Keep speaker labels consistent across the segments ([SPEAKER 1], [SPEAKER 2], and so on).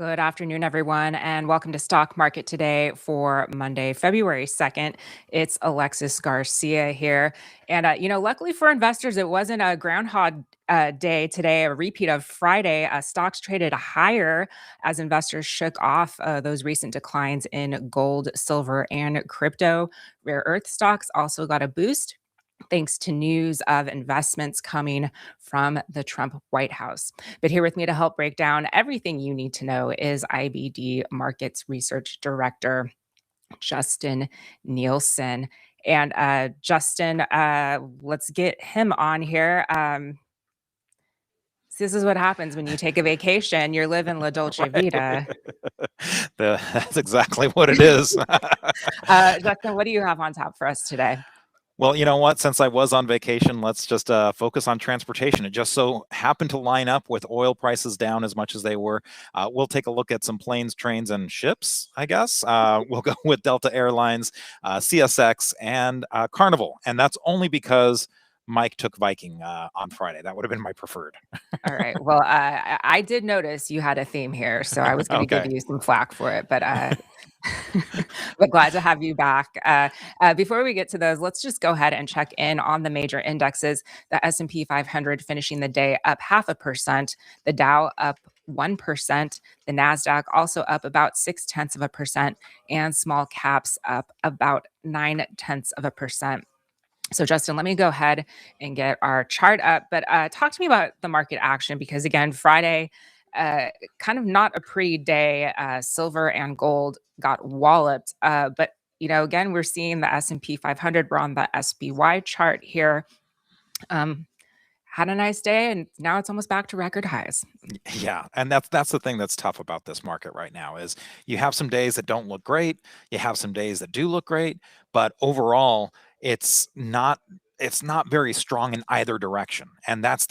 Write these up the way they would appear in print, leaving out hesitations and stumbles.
[SPEAKER 1] Good afternoon, everyone, and welcome to Stock Market Today for Monday, February 2nd. It's Alexis Garcia here. And, luckily for investors, it wasn't a Groundhog Day today, a repeat of Friday. Stocks traded higher as investors shook off those recent declines in gold, silver, and crypto. Rare earth stocks also got a boost thanks to news of investments coming from the Trump White House. But here with me to help break down everything you need to know is IBD Markets Research Director Justin Nielsen. And Justin, let's get him on here. This is what happens when you take a vacation. You're living La Dolce
[SPEAKER 2] Right.
[SPEAKER 1] Vita.
[SPEAKER 2] That's exactly what it is.
[SPEAKER 1] Justin, what do you have on top for us today?
[SPEAKER 2] Well, you know what? Since I was on vacation, let's just focus on transportation. It just so happened to line up with oil prices down as much as they were. We'll take a look at some planes, trains, and ships, I guess. We'll go with Delta Airlines, CSX, and Carnival. And that's only because Mike took Viking on Friday. That would have been my preferred.
[SPEAKER 1] All right. Well, I did notice you had a theme here, so I was going to give
[SPEAKER 2] Okay.
[SPEAKER 1] you some flack for it, but but glad to have you back. Before we get to those, let's just go ahead and check in on the major indexes. The S&P 500 finishing the day up 0.5%, the Dow up 1%, the Nasdaq also up about 0.6%, and small caps up about 0.9%. So, Justin, let me go ahead and get our chart up. But talk to me about the market action because, again, Friday, kind of not a pretty day. Silver and gold got walloped. But again, we're seeing the S&P 500. We're on the SPY chart here. Had a nice day, and now it's almost back to record highs.
[SPEAKER 2] Yeah, and that's the thing that's tough about this market right now is you have some days that don't look great, you have some days that do look great, but overall it's not very strong in either direction. And that's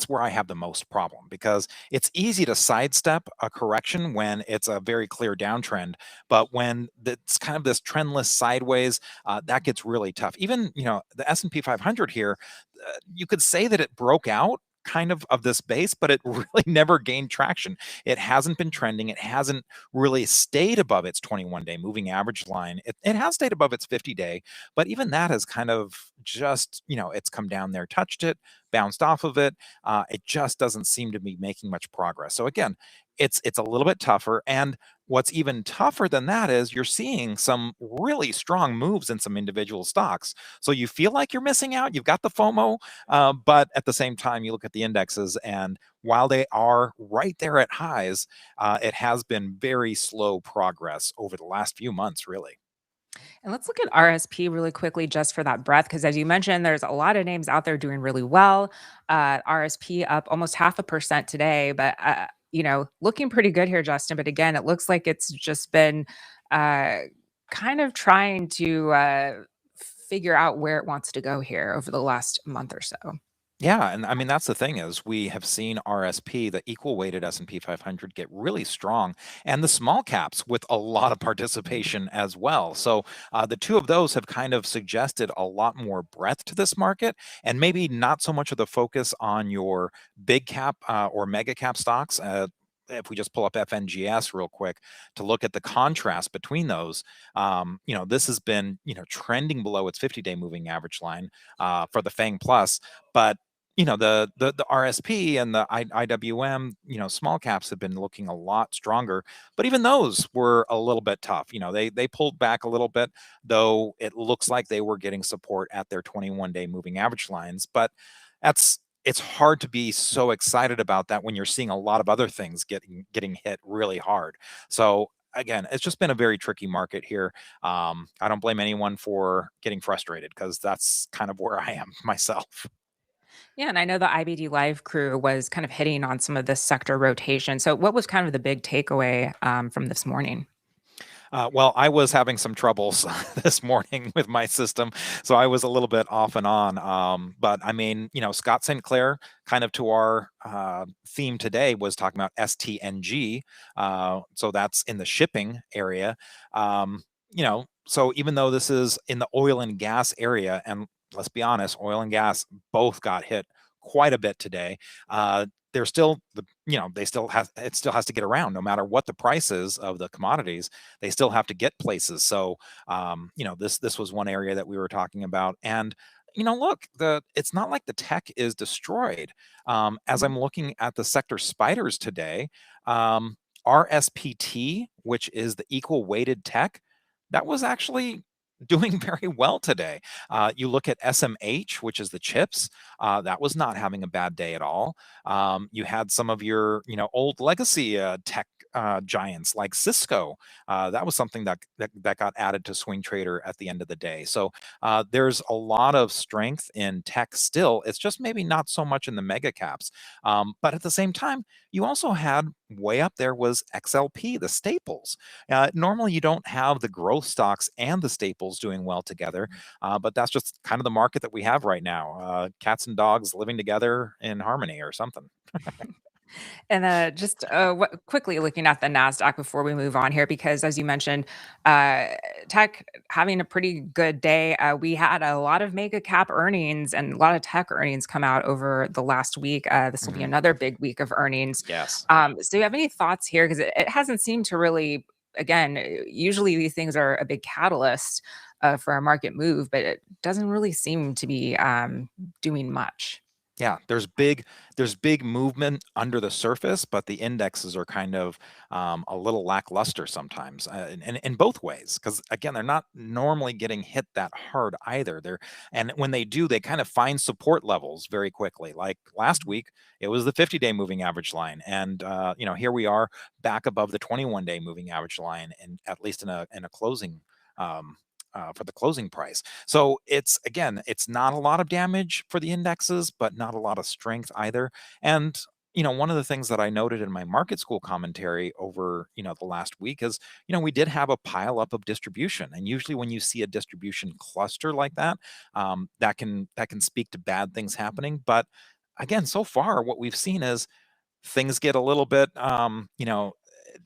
[SPEAKER 2] where I have the most problem because it's easy to sidestep a correction when it's a very clear downtrend, but when it's kind of this trendless sideways, that gets really tough. Even, the S&P 500 here, you could say that it broke out kind of this base, but it really never gained traction. It hasn't been trending. It hasn't really stayed above its 21-day moving average line. It has stayed above its 50-day, but even that has kind of just, it's come down there, touched it, bounced off of it. It just doesn't seem to be making much progress. So again, it's a little bit tougher. And what's even tougher than that is you're seeing some really strong moves in some individual stocks. So you feel like you're missing out. You've got the FOMO, but at the same time, you look at the indexes, and while they are right there at highs, it has been very slow progress over the last few months, really.
[SPEAKER 1] And let's look at RSP really quickly just for that breath, because as you mentioned, there's a lot of names out there doing really well. RSP up almost 0.5% today, but looking pretty good here, Justin. But again, it looks like it's just been uh, kind of trying to figure out where it wants to go here over the last month or so.
[SPEAKER 2] Yeah, and I mean that's the thing is we have seen RSP, the equal weighted S&P 500, get really strong, and the small caps with a lot of participation as well. So the two of those have kind of suggested a lot more breadth to this market, and maybe not so much of the focus on your big cap or mega cap stocks. If we just pull up FNGS real quick to look at the contrast between those, this has been trending below its 50-day moving average line for the FANG Plus, but the RSP and the IWM, small caps have been looking a lot stronger, but even those were a little bit tough. They pulled back a little bit, though it looks like they were getting support at their 21-day moving average lines. But it's hard to be so excited about that when you're seeing a lot of other things getting hit really hard. So again, it's just been a very tricky market here. I don't blame anyone for getting frustrated because that's kind of where I am myself.
[SPEAKER 1] Yeah, and I know the IBD Live crew was kind of hitting on some of this sector rotation. So, what was kind of the big takeaway from this morning?
[SPEAKER 2] Well, I was having some troubles this morning with my system, so I was a little bit off and on. But I mean, Scott St. Clair, kind of to our theme today, was talking about STNG. So that's in the shipping area. So even though this is in the oil and gas area, and let's be honest, oil and gas both got hit quite a bit today. they're still they still have it still has to get around no matter what the price is of the commodities. They still have to get places. So this was one area that we were talking about. And look, the it's not like the tech is destroyed. As
[SPEAKER 1] Mhm.
[SPEAKER 2] I'm looking at the sector spiders today, um, RSPT, which is the equal weighted tech, that was actually doing very well today. You look at SMH, which is the chips, that was not having a bad day at all. You had some of your, old legacy tech giants like Cisco. That was something that got added to Swing Trader at the end of the day. So there's a lot of strength in tech still. It's just maybe not so much in the mega caps. But at the same time, you also had way up there was XLP, the staples. Normally, you don't have the growth stocks and the staples doing well together, but that's just kind of the market that we have right now. Cats and dogs living together in harmony or something.
[SPEAKER 1] And just quickly looking at the NASDAQ before we move on here, because as you mentioned, tech having a pretty good day. We had a lot of mega cap earnings and a lot of tech earnings come out over the last week. This will be
[SPEAKER 2] Mhm.
[SPEAKER 1] another big week of earnings.
[SPEAKER 2] Yes.
[SPEAKER 1] So, do you have any thoughts here? Because it hasn't seemed to really, again, usually these things are a big catalyst for a market move, but it doesn't really seem to be doing much.
[SPEAKER 2] Yeah, there's big movement under the surface, but the indexes are kind of a little lackluster sometimes, in both ways. Because again, they're not normally getting hit that hard either. And when they do, they kind of find support levels very quickly. Like last week, it was the 50-day moving average line, and here we are back above the 21-day moving average line, and at least in a closing. Um, for the closing price. So it's not a lot of damage for the indexes, but not a lot of strength either. And one of the things that I noted in my market school commentary over the last week is we did have a pile up of distribution, and usually when you see a distribution cluster like that, that can speak to bad things happening. But again, so far what we've seen is things get a little bit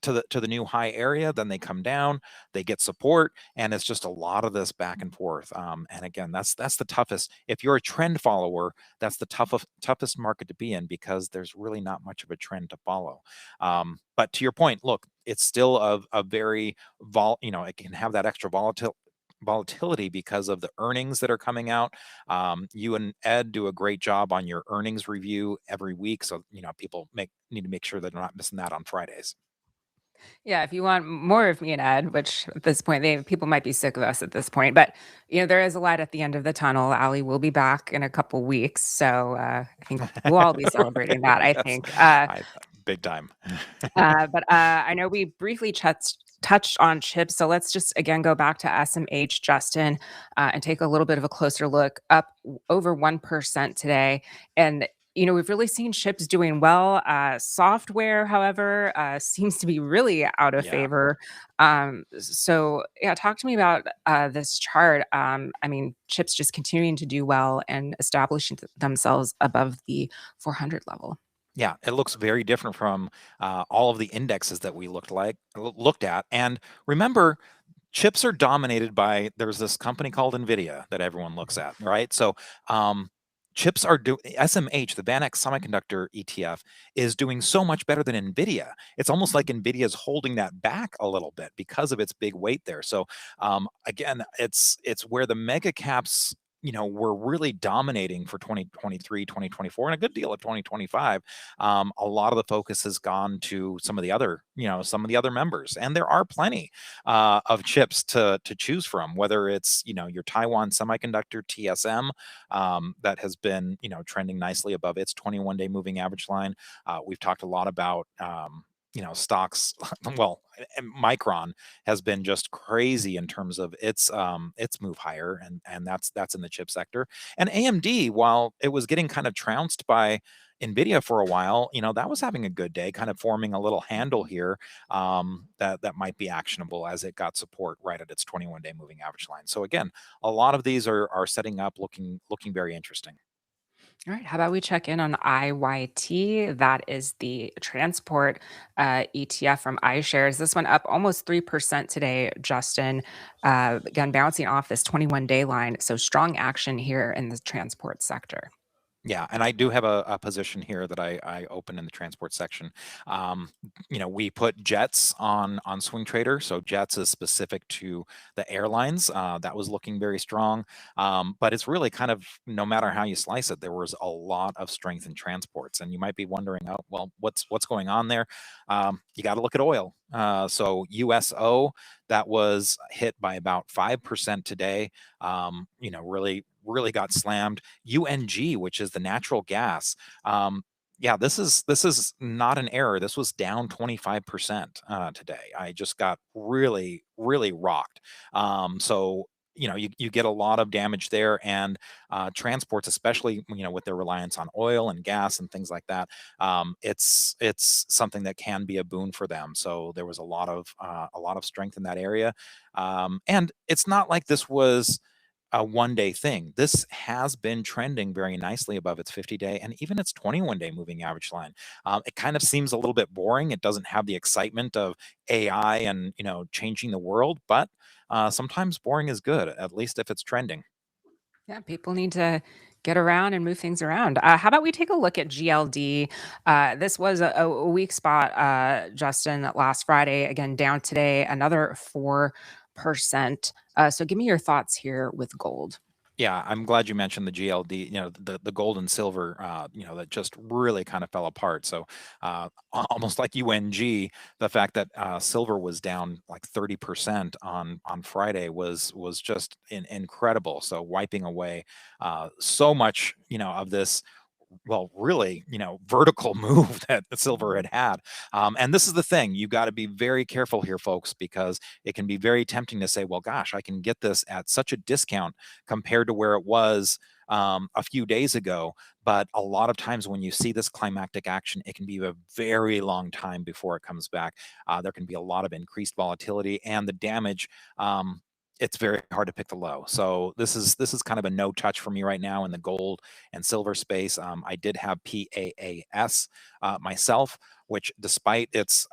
[SPEAKER 2] to the new high area, then they come down, they get support, and it's just a lot of this back and forth. And again, that's the toughest. If you're a trend follower, that's the toughest market to be in, because there's really not much of a trend to follow. But to your point, look, it's still a very it can have that extra volatility because of the earnings that are coming out. You and Ed do a great job on your earnings review every week, so people need to make sure that they're not missing that on Fridays.
[SPEAKER 1] Yeah, if you want more of me and Ed, which at this point people might be sick of us at this point, but there is a light at the end of the tunnel. Ali will be back in a couple weeks, so I think we'll all be celebrating that. I
[SPEAKER 2] Yes,
[SPEAKER 1] think.
[SPEAKER 2] I big time.
[SPEAKER 1] But I know we briefly touched on chips, so let's just again go back to SMH, Justin, and take a little bit of a closer look. Up over 1% today, and we've really seen chips doing well. Software, however, seems to be really out of
[SPEAKER 2] Yeah.
[SPEAKER 1] favor. So yeah, talk to me about this chart. I mean, chips just continuing to do well and establishing themselves above the 400 level.
[SPEAKER 2] Yeah, it looks very different from all of the indexes that we looked at. And remember, chips are dominated by there's this company called Nvidia that everyone looks at, right? So chips are doing SMH, the Vanex Semiconductor ETF, is doing so much better than Nvidia. It's almost like Nvidia is holding that back a little bit because of its big weight there. So again, it's where the mega caps were really dominating for 2023, 2024, and a good deal of 2025. A lot of the focus has gone to some of the other members, and there are plenty of chips to choose from, whether it's your Taiwan Semiconductor TSM, that has been trending nicely above its 21-day moving average line. We've talked a lot about stocks. Well, and Micron has been just crazy in terms of its move higher, and that's in the chip sector. And AMD, while it was getting kind of trounced by Nvidia for a while, that was having a good day, kind of forming a little handle here, that might be actionable as it got support right at its 21-day moving average line. So again, a lot of these are setting up, looking very interesting.
[SPEAKER 1] All right, how about we check in on IYT? That is the transport ETF from iShares. This one up almost 3% today, Justin. Again, bouncing off this 21-day line. So strong action here in the transport sector.
[SPEAKER 2] Yeah, and I do have a position here that I open in the transport section. Um, we put Jets on Swing Trader, so Jets is specific to the airlines. That was looking very strong, but it's really kind of no matter how you slice it, there was a lot of strength in transports, and you might be wondering, oh, well, what's going on there? You got to look at oil. So USO that was hit by about 5% today. Really got slammed. UNG, which is the natural gas. Yeah, this is not an error. This was down 25% today. I just got really rocked. So you get a lot of damage there, and transports, especially with their reliance on oil and gas and things like that. It's something that can be a boon for them. So there was a lot of strength in that area, and it's not like this was a 1-day thing. This has been trending very nicely above its 50-day and even its 21-day moving average line. It kind of seems a little bit boring. It doesn't have the excitement of AI and changing the world, but sometimes boring is good, at least if it's trending.
[SPEAKER 1] Yeah, people need to get around and move things around. How about we take a look at GLD? This was a weak spot, Justin, last Friday. Again, down today, another 4%. So give me your thoughts here with gold.
[SPEAKER 2] Yeah, I'm glad you mentioned the GLD, the gold and silver, that just really kind of fell apart. So almost like UNG, the fact that silver was down like 30% on Friday was just incredible. So wiping away so much, of this, well, really, vertical move that silver had. And this is the thing, you got to be very careful here, folks, because it can be very tempting to say, well, gosh, I can get this at such a discount compared to where it was a few days ago. But a lot of times when you see this climactic action, it can be a very long time before it comes back. There can be a lot of increased volatility, and the damage. It's very hard to pick the low. So this is kind of a no touch for me right now in the gold and silver space. I did have PAAS myself, which despite its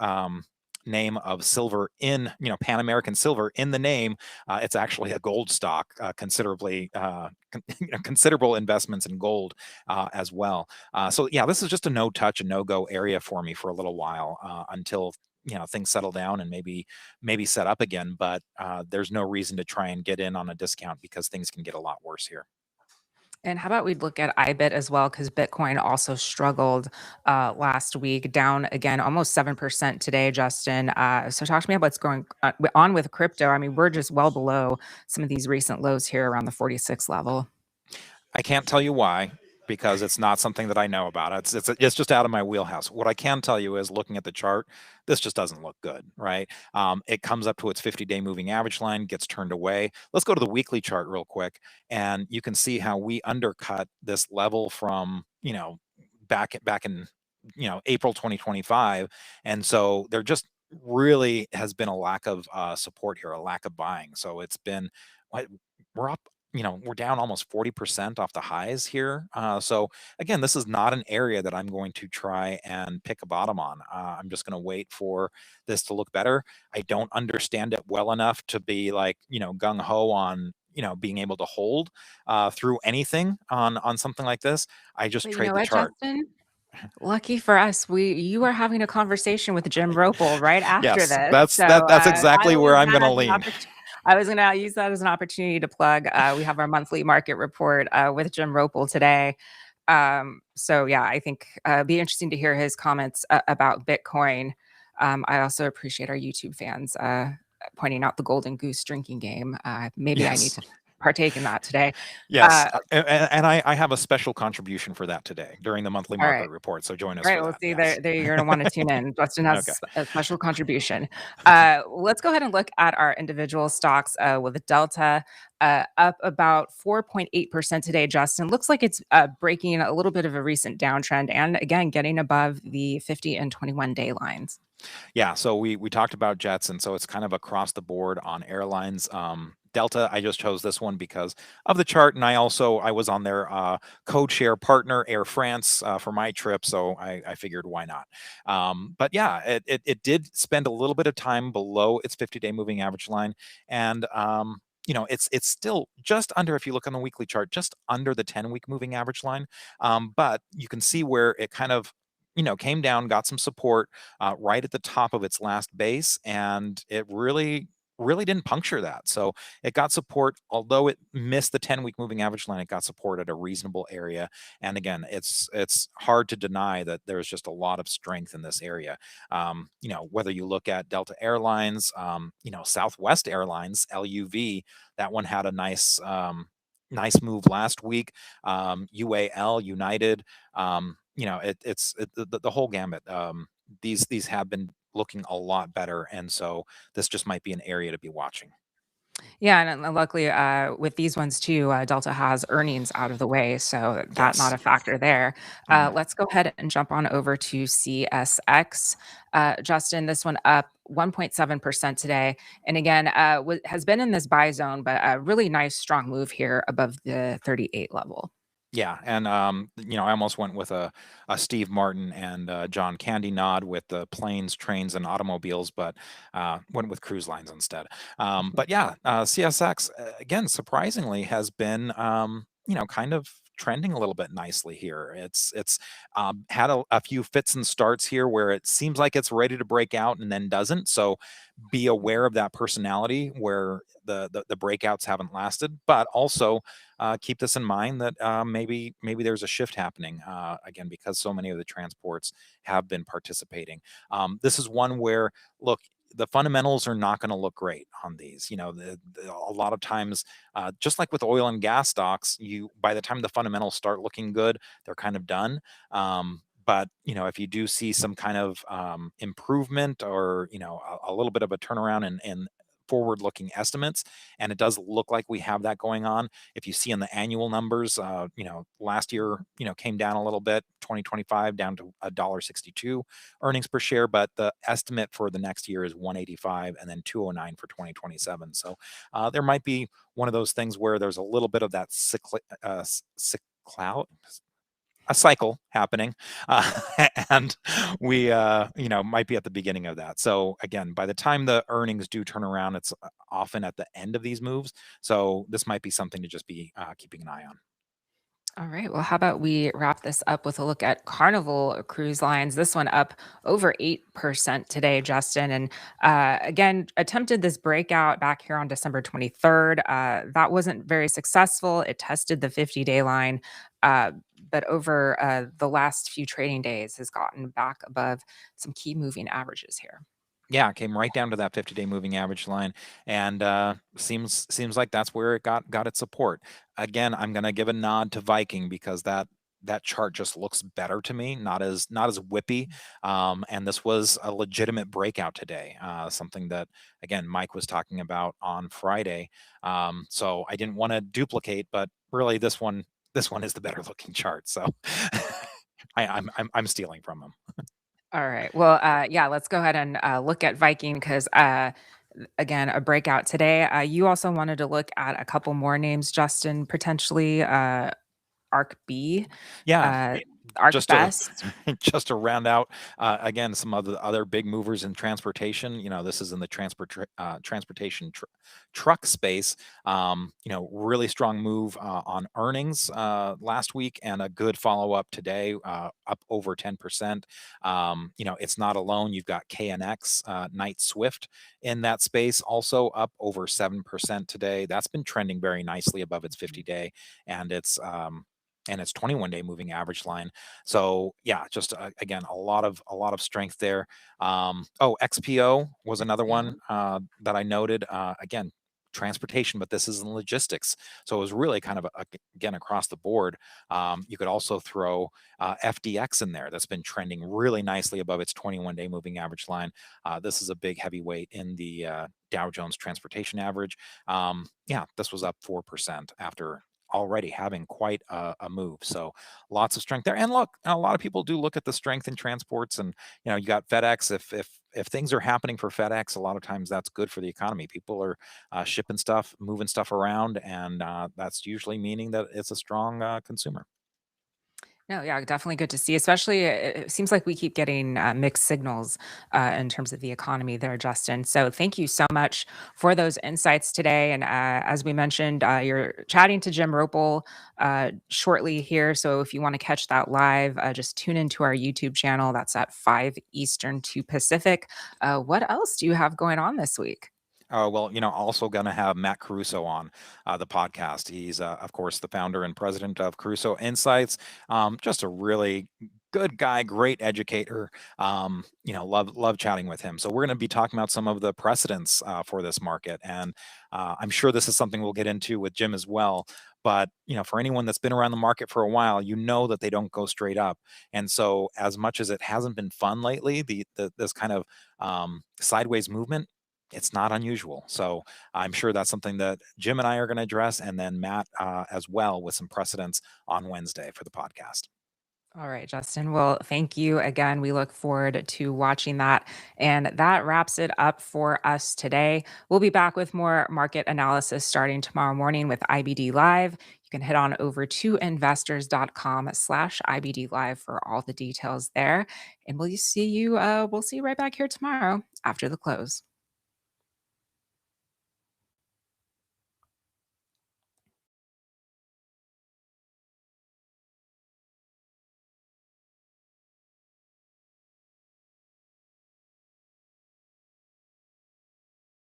[SPEAKER 2] name of silver in, Pan American silver in the name, it's actually a gold stock, considerable investments in gold as well. So yeah, this is just a no touch and no go area for me for a little while until things settle down and maybe set up again. But there's no reason to try and get in on a discount because things can get a lot worse here.
[SPEAKER 1] And how about we look at IBIT as well? Because Bitcoin also struggled last week, down again almost 7% today, Justin. So talk to me about what's going on with crypto. I mean, we're just well below some of these recent lows here around the 46 level.
[SPEAKER 2] I can't tell you why, because it's not something that I know about. It's just out of my wheelhouse. What I can tell you is looking at the chart, this just doesn't look good, right? It comes up to its 50-day moving average line, gets turned away. Let's go to the weekly chart real quick, and you can see how we undercut this level from back in April 2025, and so there just really has been a lack of support here, a lack of buying. So it's been what we're up, we're down almost 40% off the highs here. So again, this is not an area that I'm going to try and pick a bottom on. I'm just going to wait for this to look better. I don't understand it well enough to be like, gung ho on, being able to hold through anything on something like this. I just
[SPEAKER 1] But you know
[SPEAKER 2] trade the
[SPEAKER 1] what,
[SPEAKER 2] chart.
[SPEAKER 1] Justin? Lucky for us, you are having a conversation with Jim Ropel right after
[SPEAKER 2] Yes,
[SPEAKER 1] this.
[SPEAKER 2] that's
[SPEAKER 1] So
[SPEAKER 2] that's exactly where I'm going to lean.
[SPEAKER 1] I was gonna use that as an opportunity to plug. We have our monthly market report with Jim Ropel today. So yeah, I think be interesting to hear his comments about Bitcoin. I also appreciate our YouTube fans pointing out the Golden Goose drinking game. Maybe I need
[SPEAKER 2] Yes.
[SPEAKER 1] to partake in that today.
[SPEAKER 2] Yes,
[SPEAKER 1] Uh,
[SPEAKER 2] and I have a special contribution for that today during the monthly
[SPEAKER 1] all
[SPEAKER 2] market
[SPEAKER 1] right.
[SPEAKER 2] report, so join us
[SPEAKER 1] Right,
[SPEAKER 2] for
[SPEAKER 1] we'll
[SPEAKER 2] that,
[SPEAKER 1] see
[SPEAKER 2] yes.
[SPEAKER 1] there you're gonna wanna tune in. Justin
[SPEAKER 2] Okay.
[SPEAKER 1] has a special contribution. Let's go ahead and look at our individual stocks, with Delta, up about 4.8% today, Justin. Looks like it's, breaking a little bit of a recent downtrend and again, getting above the 50 and 21-day lines.
[SPEAKER 2] Yeah, so we talked about jets, and so it's kind of across the board on airlines. Delta, I just chose this one because of the chart, and I was on their code share partner, Air France, for my trip, so I figured why not. But yeah, it did spend a little bit of time below its 50-day moving average line, and it's still just under, if you look on the weekly chart, just under the 10-week moving average line. But you can see where it kind of came down, got some support right at the top of its last base, and it really didn't puncture that. So it got support, although it missed the 10-week moving average line. It got support at a reasonable area. And again, it's hard to deny that there's just a lot of strength in this area. Whether you look at Delta Airlines, Southwest Airlines, LUV, that one had a nice move last week. UAL, United, the whole gamut. These have been looking a lot better, and so this just might be an area to be watching.
[SPEAKER 1] Yeah, and luckily, with these ones too, Delta has earnings out of the way, so that not
[SPEAKER 2] Yes.
[SPEAKER 1] a factor there.
[SPEAKER 2] Mhm.
[SPEAKER 1] Let's go ahead and jump on over to CSX. Justin, this one up 1.7% today, and again, has been in this buy zone, but a really nice strong move here above the 38 level.
[SPEAKER 2] Yeah, and I almost went with a Steve Martin and John Candy nod with the planes, trains, and automobiles, but went with cruise lines instead. But yeah, CSX again surprisingly has been kind of trending a little bit nicely here. It's had a few fits and starts here where it seems like it's ready to break out and then doesn't. So be aware of that personality where the breakouts haven't lasted, but also keep this in mind that maybe there's a shift happening again because so many of the transports have been participating. This is one where look. The fundamentals are not going to look great on these. A lot of times, just like with oil and gas stocks, by the time the fundamentals start looking good, they're kind of done. But if you do see some kind of improvement or a little bit of a turnaround in forward-looking estimates, and it does look like we have that going on. If you see in the annual numbers, last year, came down a little bit, 2025 down to $1.62 earnings per share, but the estimate for the next year is 185 and then 209 for 2027. So there might be one of those things where there's a little bit of that a cycle happening, and we might be at the beginning of that. So again, by the time the earnings do turn around, it's often at the end of these moves. So this might be something to just be keeping an eye on.
[SPEAKER 1] All right. Well, how about we wrap this up with a look at Carnival Cruise Lines? This one up over 8% today, Justin. And again, attempted this breakout back here on December 23rd. That wasn't very successful. It tested the 50-day line, uh, but over the last few trading days has gotten back above some key moving averages here.
[SPEAKER 2] Yeah, it came right down to that 50-day moving average line, and seems like that's where it got its support. Again, I'm going to give a nod to Viking because that chart just looks better to me, not as whippy. And this was a legitimate breakout today, something that again Mike was talking about on Friday. So I didn't want to duplicate, but really this one is the better looking chart. So I'm stealing from him.
[SPEAKER 1] All right. Well, yeah, let's go ahead and look at Viking because, again, a breakout today. You also wanted to look at a couple more names, Justin, potentially Arc B,
[SPEAKER 2] Yeah,
[SPEAKER 1] uh, Arc
[SPEAKER 2] just to
[SPEAKER 1] Best.
[SPEAKER 2] just to round out again some other big movers in transportation. This is in the transportation truck space. Really strong move on earnings last week and a good follow up today, up over 10%. It's not alone. You've got KNX, Knight Swift in that space, also up over 7% today. That's been trending very nicely above its 50-day and its 21-day moving average line. So yeah, just again a lot of strength there. XPO was another one
[SPEAKER 1] XPO.
[SPEAKER 2] that I noted. Again, transportation, but this is in logistics. So it was really kind of again across the board. You could also throw FDX in there. That's been trending really nicely above its 21-day moving average line. This is a big heavyweight in the Dow Jones Transportation Average. Yeah, this was up 4% after already having quite a move. So lots of strength there. And look, a lot of people do look at the strength in transports, and you got FedEx. If things are happening for FedEx, a lot of times that's good for the economy. People are shipping stuff, moving stuff around, and that's usually meaning that it's a strong consumer.
[SPEAKER 1] No, yeah, definitely good to see. Especially, it seems like we keep getting mixed signals in terms of the economy there, Justin. So, thank you so much for those insights today. And as we mentioned, you're chatting to Jim Ropel shortly here. So, if you want to catch that live, just tune into our YouTube channel. That's at 5 Eastern, 2 Pacific. What else do you have going on this week?
[SPEAKER 2] Well, also going to have Matt Caruso on the podcast. He's, of course, the founder and president of Caruso Insights. Just a really good guy, great educator. Love chatting with him. So we're going to be talking about some of the precedents for this market, and I'm sure this is something we'll get into with Jim as well. But for anyone that's been around the market for a while, that they don't go straight up. And so, as much as it hasn't been fun lately, this kind of sideways movement, it's not unusual. So I'm sure that's something that Jim and I are going to address, and then Matt as well, with some precedents on Wednesday for the podcast.
[SPEAKER 1] All right, Justin. Well, thank you again. We look forward to watching that. And that wraps it up for us today. We'll be back with more market analysis starting tomorrow morning with IBD Live. You can head on over to investors.com/IBD Live for all the details there. And we'll see you right back here tomorrow after the close.